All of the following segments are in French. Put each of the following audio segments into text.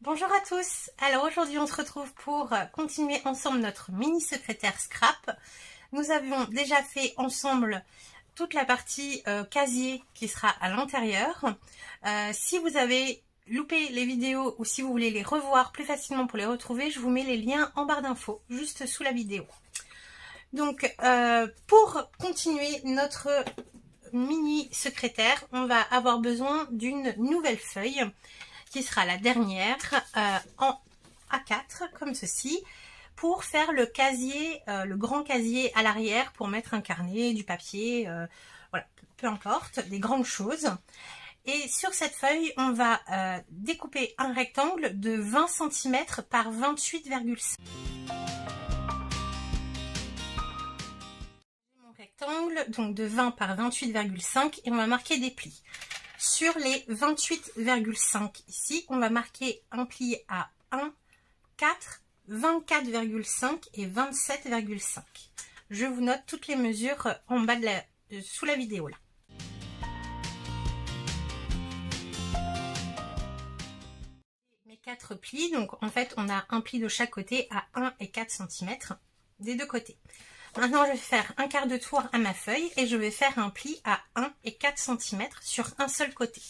Bonjour à tous. Alors aujourd'hui on se retrouve pour continuer ensemble notre mini secrétaire scrap. Nous avions déjà fait ensemble toute la partie casier qui sera à l'intérieur. Si vous avez loupé les vidéos ou si vous voulez les revoir plus facilement pour les retrouver, je vous mets les liens en barre d'infos juste sous la vidéo. Donc pour continuer notre mini secrétaire, on va avoir besoin d'une nouvelle feuille qui sera la dernière en A4 comme ceci, pour faire le casier, le grand casier à l'arrière pour mettre un carnet, du papier, voilà, peu importe, des grandes choses. Et sur cette feuille, on va découper un rectangle de 20 cm par 28,5. Mon rectangle donc de 20 par 28,5 et on va marquer des plis. Sur les 28,5 ici, on va marquer un pli à 1, 4, 24,5 et 27,5. Je vous note toutes les mesures en bas de sous la vidéo là. Mes 4 plis, donc en fait on a un pli de chaque côté à 1 et 4 cm des deux côtés. Maintenant, je vais faire un quart de tour à ma feuille et je vais faire un pli à 1 et 4 cm sur un seul côté.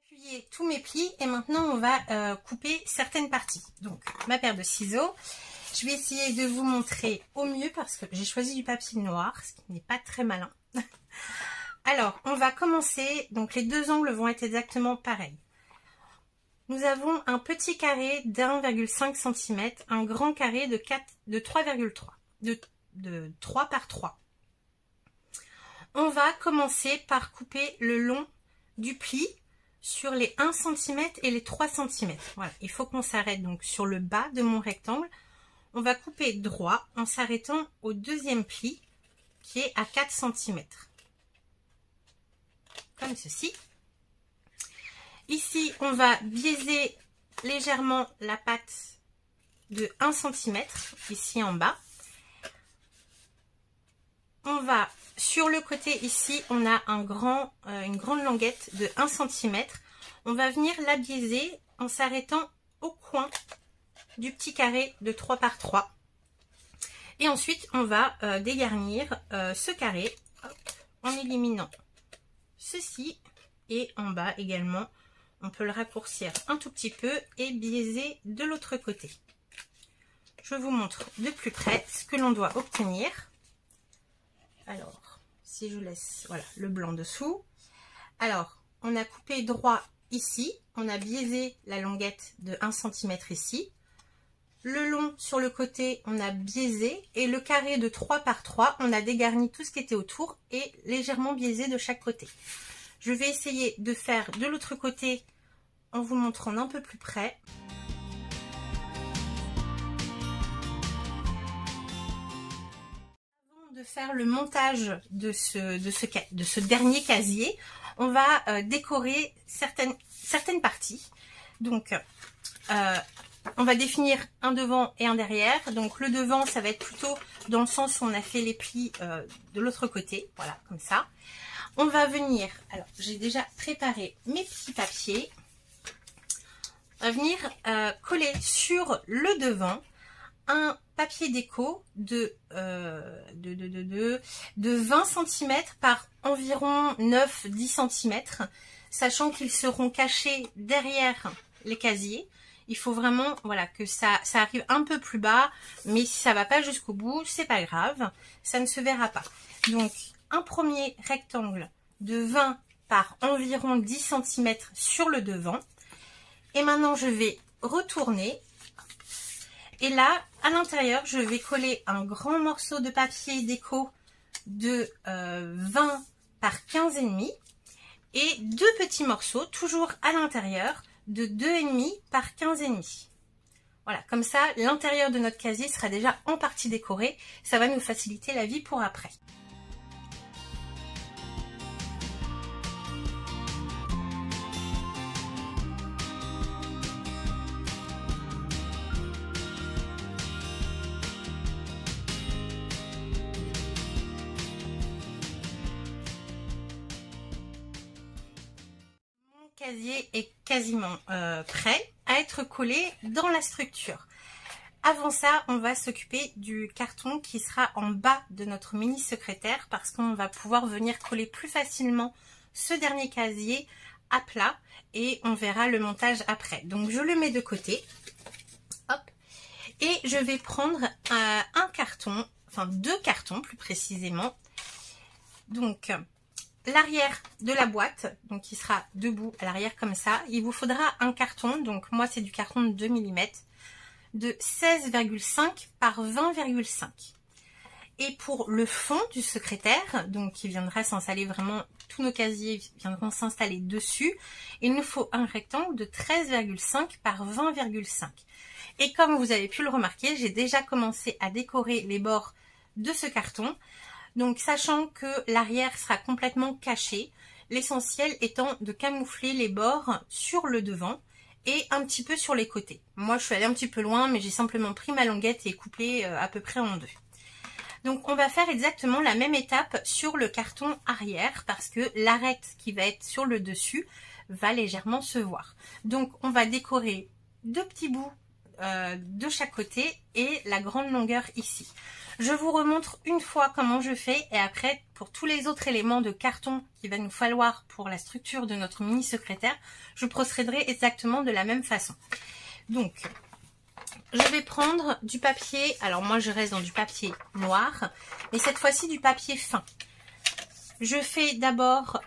J'ai appuyé tous mes plis et maintenant on va couper certaines parties. Donc, ma paire de ciseaux. Je vais essayer de vous montrer au mieux parce que j'ai choisi du papier noir, ce qui n'est pas très malin. Alors, on va commencer, donc les deux angles vont être exactement pareils. Nous avons un petit carré d'1,5 cm, un grand carré de 3,3, de 3 par 3. On va commencer par couper le long du pli sur les 1 cm et les 3 cm. Voilà, il faut qu'on s'arrête donc sur le bas de mon rectangle. On va couper droit en s'arrêtant au deuxième pli qui est à 4 cm. Comme ceci. Ici, on va biaiser légèrement la patte de 1 cm, ici en bas. On va, sur le côté ici, on a une grande languette de 1 cm. On va venir la biaiser en s'arrêtant au coin du petit carré de 3 par 3. Et ensuite, on va dégarnir ce carré en éliminant ceci, et en bas également on peut le raccourcir un tout petit peu et biaiser de l'autre côté. Je vous montre de plus près ce que l'on doit obtenir. Alors si je laisse voilà le blanc dessous, alors on a coupé droit ici, on a biaisé la languette de 1 cm ici, le long sur le côté on a biaisé et le carré de 3 par 3 on a dégarni tout ce qui était autour et légèrement biaisé de chaque côté. Je vais essayer de faire de l'autre côté en vous montrant un peu plus près. Avant de faire le montage de ce dernier casier, on va décorer certaines parties. Donc on va définir un devant et un derrière. Donc le devant, ça va être plutôt dans le sens où on a fait les plis de l'autre côté. Voilà, comme ça. On va venir, alors j'ai déjà préparé mes petits papiers. On va venir coller sur le devant un papier déco de 20 cm par environ 9-10 cm. Sachant qu'ils seront cachés derrière les casiers. Il faut vraiment voilà, que ça arrive un peu plus bas, mais si ça ne va pas jusqu'au bout, c'est pas grave, ça ne se verra pas. Donc, un premier rectangle de 20 par environ 10 cm sur le devant. Et maintenant, je vais retourner. Et là, à l'intérieur, je vais coller un grand morceau de papier déco de 20 par 15,5 et deux petits morceaux, toujours à l'intérieur, de 2,5 par 15,5. Voilà, comme ça, l'intérieur de notre casier sera déjà en partie décoré. Ça va nous faciliter la vie pour après. casier est quasiment prêt à être collé dans la structure. Avant ça, on va s'occuper du carton qui sera en bas de notre mini secrétaire parce qu'on va pouvoir venir coller plus facilement ce dernier casier à plat et on verra le montage après. Donc je le mets de côté. Hop. Et je vais prendre un carton, enfin 2 cartons plus précisément. Donc l'arrière de la boîte, donc qui sera debout à l'arrière comme ça. Il vous faudra un carton, donc moi c'est du carton de 2 mm, de 16,5 par 20,5. Et pour le fond du secrétaire, donc qui viendra s'installer vraiment, tous nos casiers viendront s'installer dessus, il nous faut un rectangle de 13,5 par 20,5. Et comme vous avez pu le remarquer, j'ai déjà commencé à décorer les bords de ce carton. Donc sachant que l'arrière sera complètement caché, l'essentiel étant de camoufler les bords sur le devant et un petit peu sur les côtés. Moi je suis allée un petit peu loin, mais j'ai simplement pris ma languette et coupé à peu près en 2. Donc on va faire exactement la même étape sur le carton arrière parce que l'arête qui va être sur le dessus va légèrement se voir. Donc on va décorer 2 petits bouts de chaque côté et la grande longueur ici. Je vous remontre une fois comment je fais et après pour tous les autres éléments de carton qu'il va nous falloir pour la structure de notre mini secrétaire, je procéderai exactement de la même façon. Donc je vais prendre du papier, alors moi je reste dans du papier noir, mais cette fois-ci du papier fin. Je fais d'abord,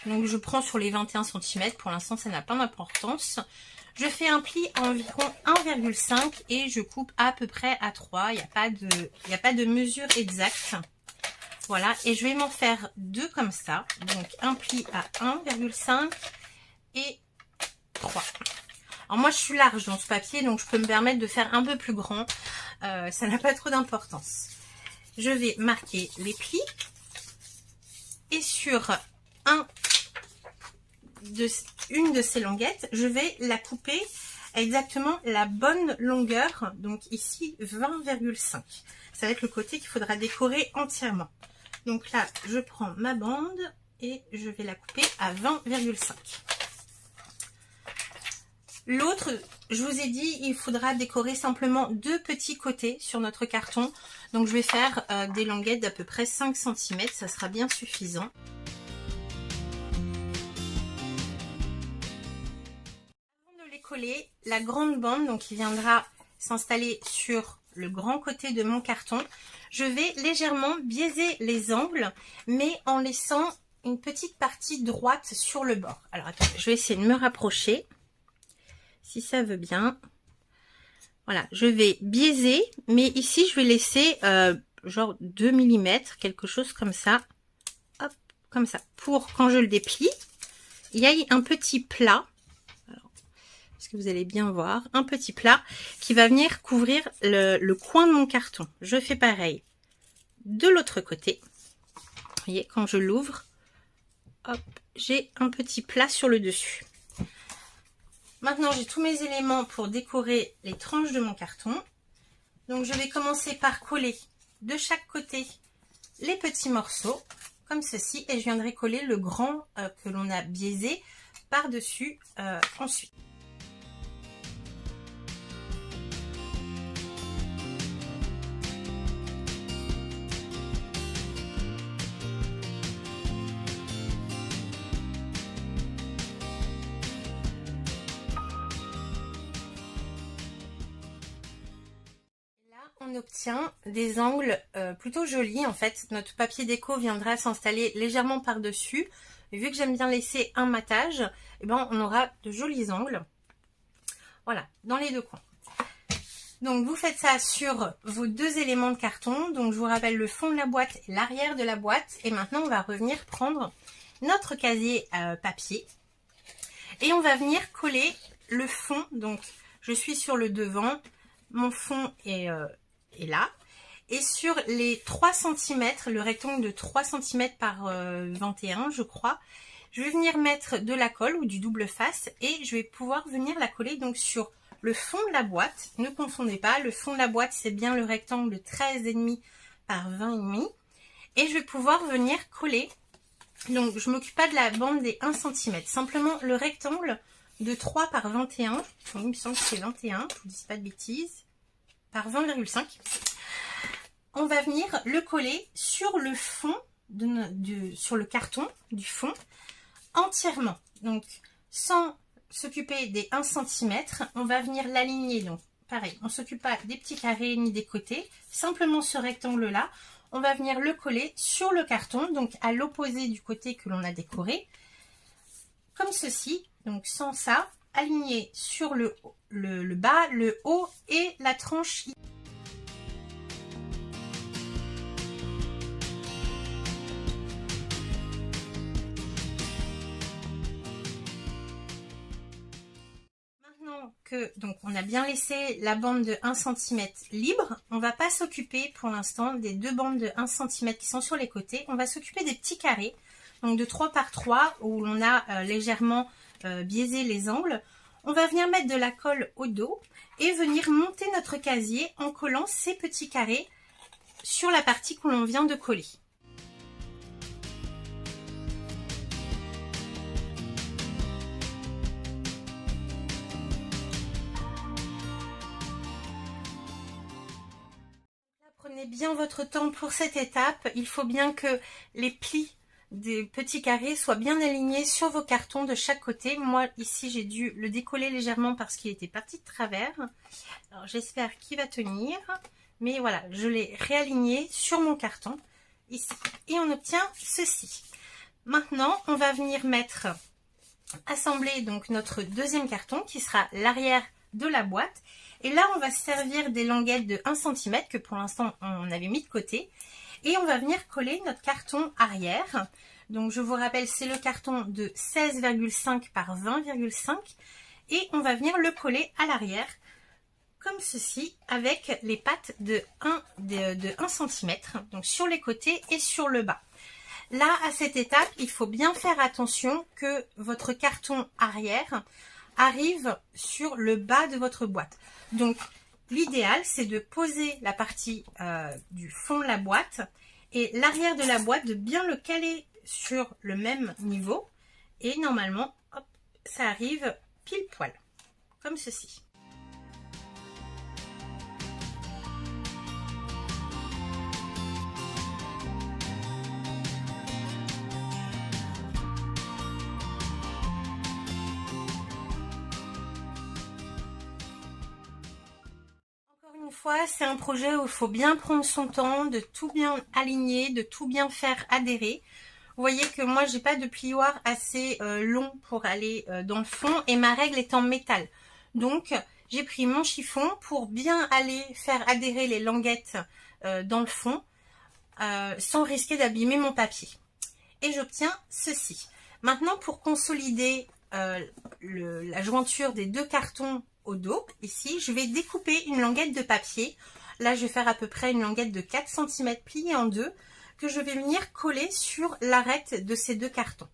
donc je prends sur les 21 cm, pour l'instant ça n'a pas d'importance. Je fais un pli à environ 1,5 et je coupe à peu près à 3. Il n'y a pas de mesure exacte. Voilà, et je vais m'en faire 2 comme ça. Donc un pli à 1,5 et 3. Alors moi je suis large dans ce papier, donc je peux me permettre de faire un peu plus grand. Ça n'a pas trop d'importance. Je vais marquer les plis. Et sur une de ces languettes, je vais la couper à exactement la bonne longueur, donc ici 20,5. Ça va être le côté qu'il faudra décorer entièrement. Donc là, je prends ma bande et je vais la couper à 20,5. L'autre, je vous ai dit, il faudra décorer simplement 2 petits côtés sur notre carton. Donc je vais faire des languettes d'à peu près 5 cm, ça sera bien suffisant. Coller la grande bande donc qui viendra s'installer sur le grand côté de mon carton, je vais légèrement biaiser les angles mais en laissant une petite partie droite sur le bord. Alors attendez, je vais essayer de me rapprocher si ça veut bien. Voilà, je vais biaiser mais ici je vais laisser genre 2 mm, quelque chose comme ça. Hop, comme ça, pour quand je le déplie il y a un petit plat. Parce que vous allez bien voir, un petit plat qui va venir couvrir le coin de mon carton. Je fais pareil de l'autre côté. Vous voyez, quand je l'ouvre, hop, j'ai un petit plat sur le dessus. Maintenant, j'ai tous mes éléments pour décorer les tranches de mon carton. Donc, je vais commencer par coller de chaque côté les petits morceaux, comme ceci. Et je viendrai coller le grand que l'on a biaisé par-dessus ensuite. On obtient des angles plutôt jolis. En fait, notre papier déco viendra s'installer légèrement par-dessus. Vu que j'aime bien laisser un matage, eh ben, on aura de jolis angles. Voilà, dans les 2 coins. Donc, vous faites ça sur vos 2 éléments de carton. Donc, je vous rappelle le fond de la boîte et l'arrière de la boîte. Et maintenant, on va revenir prendre notre casier papier. Et on va venir coller le fond. Donc, je suis sur le devant. Mon fond est là. Et sur les 3 cm, le rectangle de 3 cm par 21, je crois, je vais venir mettre de la colle ou du double face et je vais pouvoir venir la coller donc sur le fond de la boîte. Ne confondez pas, le fond de la boîte, c'est bien le rectangle de 13,5 par 20,5. Et je vais pouvoir venir coller Donc je m'occupe pas de la bande des 1 cm, simplement le rectangle de 3 par 21, donc, il me semble que c'est 21, je vous dis pas de bêtises, par 20,5. On va venir le coller sur le fond, sur le carton du fond, entièrement. Donc sans s'occuper des 1 cm, on va venir l'aligner. Donc pareil, on ne s'occupe pas des petits carrés ni des côtés, simplement ce rectangle-là, on va venir le coller sur le carton, donc à l'opposé du côté que l'on a décoré, comme ceci. Donc sans ça, aligné sur le bas, le haut et la tranche. Maintenant que donc on a bien laissé la bande de 1 cm libre, on va pas s'occuper pour l'instant des deux bandes de 1 cm qui sont sur les côtés. On va s'occuper des petits carrés, donc de 3 par 3 où l'on a légèrement biaisé les angles. On va venir mettre de la colle au dos et venir monter notre casier en collant ces petits carrés sur la partie que l'on vient de coller. Prenez bien votre temps pour cette étape. Il faut bien que les plis des petits carrés soient bien alignés sur vos cartons de chaque côté. Moi ici j'ai dû le décoller légèrement parce qu'il était parti de travers. Alors j'espère qu'il va tenir. Mais voilà, je l'ai réaligné sur mon carton ici. Et on obtient ceci. Maintenant on va venir assembler donc notre deuxième carton qui sera l'arrière de la boîte. Et là on va se servir des languettes de 1 cm que pour l'instant on avait mis de côté. Et on va venir coller notre carton arrière. Donc je vous rappelle, c'est le carton de 16,5 par 20,5. Et on va venir le coller à l'arrière, comme ceci, avec les pattes de 1 cm, donc sur les côtés et sur le bas. Là, à cette étape, il faut bien faire attention que votre carton arrière arrive sur le bas de votre boîte. Donc, l'idéal, c'est de poser la partie du fond de la boîte et l'arrière de la boîte, de bien le caler sur le même niveau. Et normalement, hop, ça arrive pile poil, comme ceci. Fois, c'est un projet où il faut bien prendre son temps, de tout bien aligner, de tout bien faire adhérer. Vous voyez que moi, j'ai pas de plioir assez long pour aller dans le fond et ma règle est en métal. Donc, j'ai pris mon chiffon pour bien aller faire adhérer les languettes dans le fond sans risquer d'abîmer mon papier. Et j'obtiens ceci. Maintenant, pour consolider la jointure des deux cartons au dos, ici, je vais découper une languette de papier. Là, je vais faire à peu près une languette de 4 cm pliée en deux que je vais venir coller sur l'arête de ces deux cartons.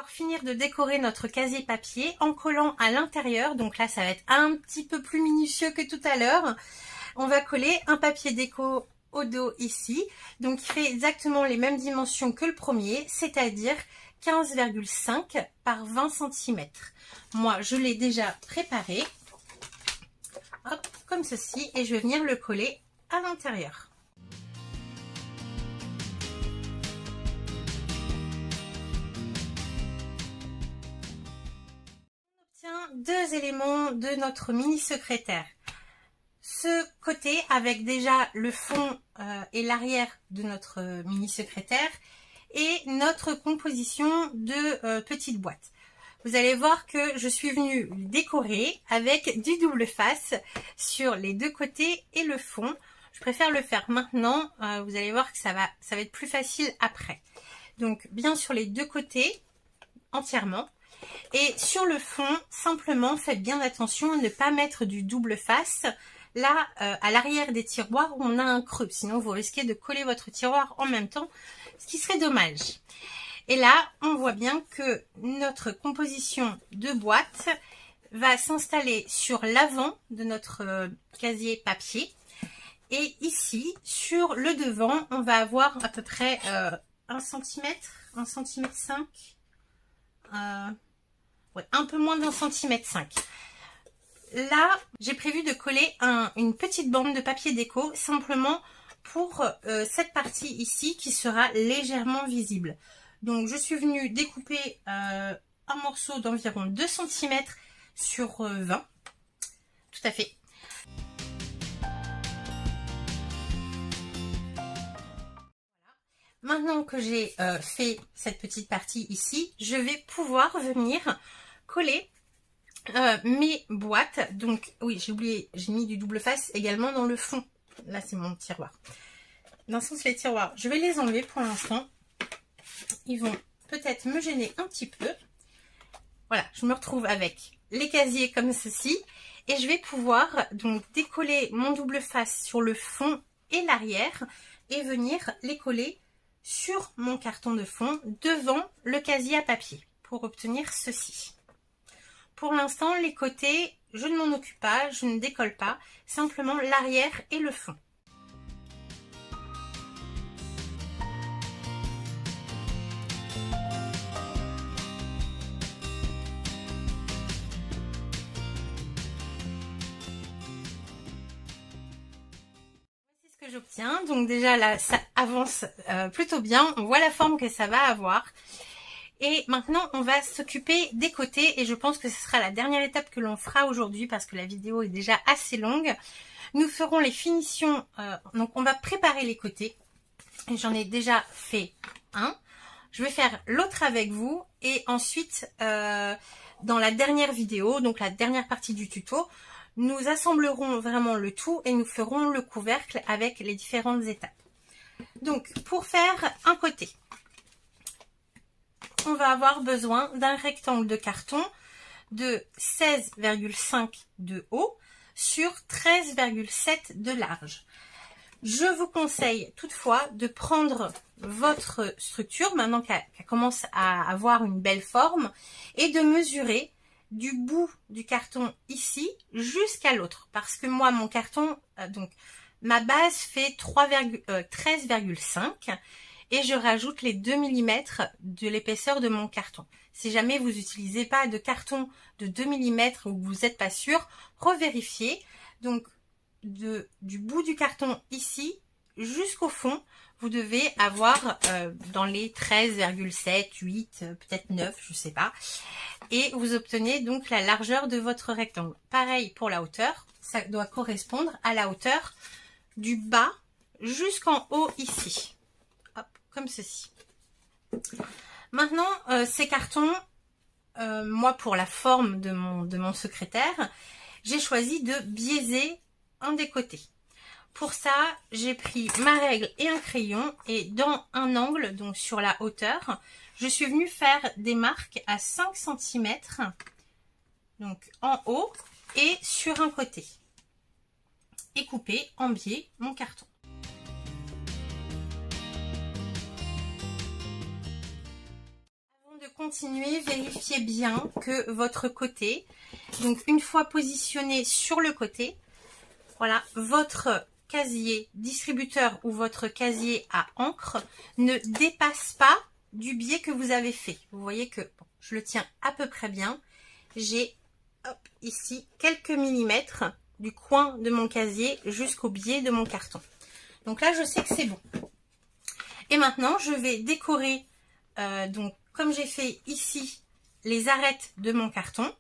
Finir de décorer notre casier papier en collant à l'intérieur. Donc là ça va être un petit peu plus minutieux que tout à l'heure. On va coller un papier déco au dos ici, donc il fait exactement les mêmes dimensions que le premier, c'est-à-dire 15,5 par 20 cm. Moi je l'ai déjà préparé, hop, comme ceci, et je vais venir le coller à l'intérieur. Deux éléments de notre mini secrétaire. Ce côté avec déjà le fond et l'arrière de notre mini secrétaire et notre composition de petite boîte. Vous allez voir que je suis venue décorer avec du double face sur les deux côtés et le fond. Je préfère le faire maintenant, vous allez voir que ça va être plus facile après. Donc bien sur les deux côtés entièrement. Et sur le fond, simplement, faites bien attention à ne pas mettre du double face là à l'arrière des tiroirs où on a un creux. Sinon, vous risquez de coller votre tiroir en même temps, ce qui serait dommage. Et là, on voit bien que notre composition de boîte va s'installer sur l'avant de notre casier papier. Et ici, sur le devant, on va avoir à peu près 1 cm, 1 cm 5, ouais, un peu moins d'1 cm 5. Là, j'ai prévu de coller une petite bande de papier déco, simplement pour cette partie ici qui sera légèrement visible. Donc, je suis venue découper un morceau d'environ 2 cm sur 20. Tout à fait. Maintenant que j'ai fait cette petite partie ici, je vais pouvoir venir coller mes boîtes. Donc oui, j'ai oublié, j'ai mis du double face également dans le fond. Là, c'est mon tiroir. Dans ce sens, les tiroirs, je vais les enlever pour l'instant. Ils vont peut-être me gêner un petit peu. Voilà, je me retrouve avec les casiers comme ceci. Et je vais pouvoir donc décoller mon double face sur le fond et l'arrière et venir les coller sur mon carton de fond devant le casier à papier pour obtenir ceci. Pour l'instant, les côtés, je ne m'en occupe pas, je ne décolle pas, simplement l'arrière et le fond. J'obtiens. Donc déjà là, ça avance plutôt bien. On voit la forme que ça va avoir. Et maintenant, on va s'occuper des côtés. Et je pense que ce sera la dernière étape que l'on fera aujourd'hui parce que la vidéo est déjà assez longue. Nous ferons les finitions. Donc on va préparer les côtés. Et j'en ai déjà fait un. Je vais faire l'autre avec vous. Et ensuite, dans la dernière vidéo, donc la dernière partie du tuto, nous assemblerons vraiment le tout et nous ferons le couvercle avec les différentes étapes. Donc, pour faire un côté, on va avoir besoin d'un rectangle de carton de 16,5 de haut sur 13,7 de large. Je vous conseille toutefois de prendre votre structure, maintenant qu'elle commence à avoir une belle forme, et de mesurer du bout du carton ici jusqu'à l'autre, parce que moi mon carton, donc ma base fait 13,5 et je rajoute les 2 mm de l'épaisseur de mon carton. Si jamais vous n'utilisez pas de carton de 2 mm ou que vous n'êtes pas sûr, revérifiez. Donc du bout du carton ici jusqu'au fond, vous devez avoir dans les 13,7, 8, peut-être 9, je sais pas. Et vous obtenez donc la largeur de votre rectangle. Pareil pour la hauteur, ça doit correspondre à la hauteur du bas jusqu'en haut ici. Hop, comme ceci. Maintenant, ces cartons, moi pour la forme de mon secrétaire, j'ai choisi de biaiser un des côtés. Pour ça, j'ai pris ma règle et un crayon et dans un angle, donc sur la hauteur, je suis venue faire des marques à 5 cm, donc en haut et sur un côté. Et couper en biais mon carton. Avant de continuer, vérifiez bien que votre côté, donc une fois positionné sur le côté, voilà, votre casier distributeur ou votre casier à encre ne dépasse pas du biais que vous avez fait. Vous voyez que bon, je le tiens à peu près bien. J'ai ici quelques millimètres du coin de mon casier jusqu'au biais de mon carton. Donc là, je sais que c'est bon. Et maintenant, je vais décorer, donc comme j'ai fait ici, les arêtes de mon carton.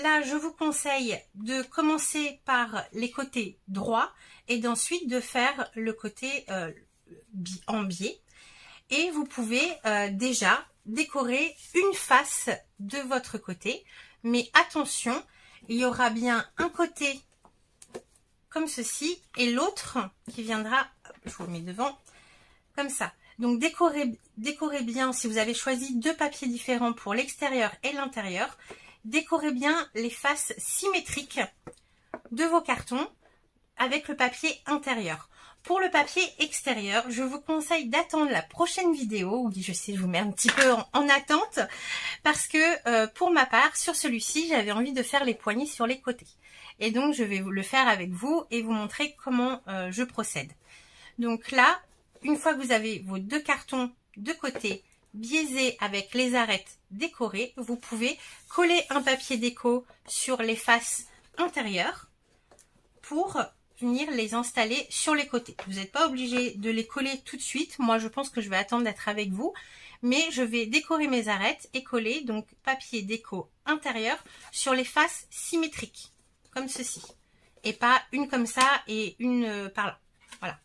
Là, je vous conseille de commencer par les côtés droits et d'ensuite de faire le côté en biais. Et vous pouvez déjà décorer une face de votre côté. Mais attention, il y aura bien un côté comme ceci et l'autre qui viendra, je vous le mets devant, comme ça. Donc décorez bien, si vous avez choisi deux papiers différents pour l'extérieur et l'intérieur, décorez bien les faces symétriques de vos cartons avec le papier intérieur. Pour le papier extérieur, je vous conseille d'attendre la prochaine vidéo. Oui, je sais, je vous mets un petit peu en attente parce que pour ma part, sur celui-ci, j'avais envie de faire les poignées sur les côtés. Et donc, je vais le faire avec vous et vous montrer comment je procède. Donc là, une fois que vous avez vos 2 cartons de côté biaisés avec les arêtes décorées, vous pouvez coller un papier déco sur les faces intérieures pour venir les installer sur les côtés. Vous n'êtes pas obligé de les coller tout de suite. Moi, je pense que je vais attendre d'être avec vous. Mais je vais décorer mes arêtes et coller donc papier déco intérieur sur les faces symétriques, comme ceci. Et pas une comme ça et une par là. Voilà.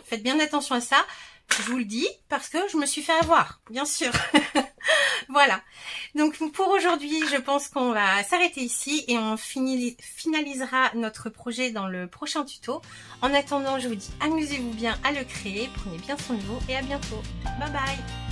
Faites bien attention à ça. Je vous le dis parce que je me suis fait avoir, bien sûr. Voilà. Donc pour aujourd'hui, je pense qu'on va s'arrêter ici et on finalisera notre projet dans le prochain tuto. En attendant, je vous dis amusez-vous bien à le créer, prenez bien soin de vous et à bientôt. Bye bye.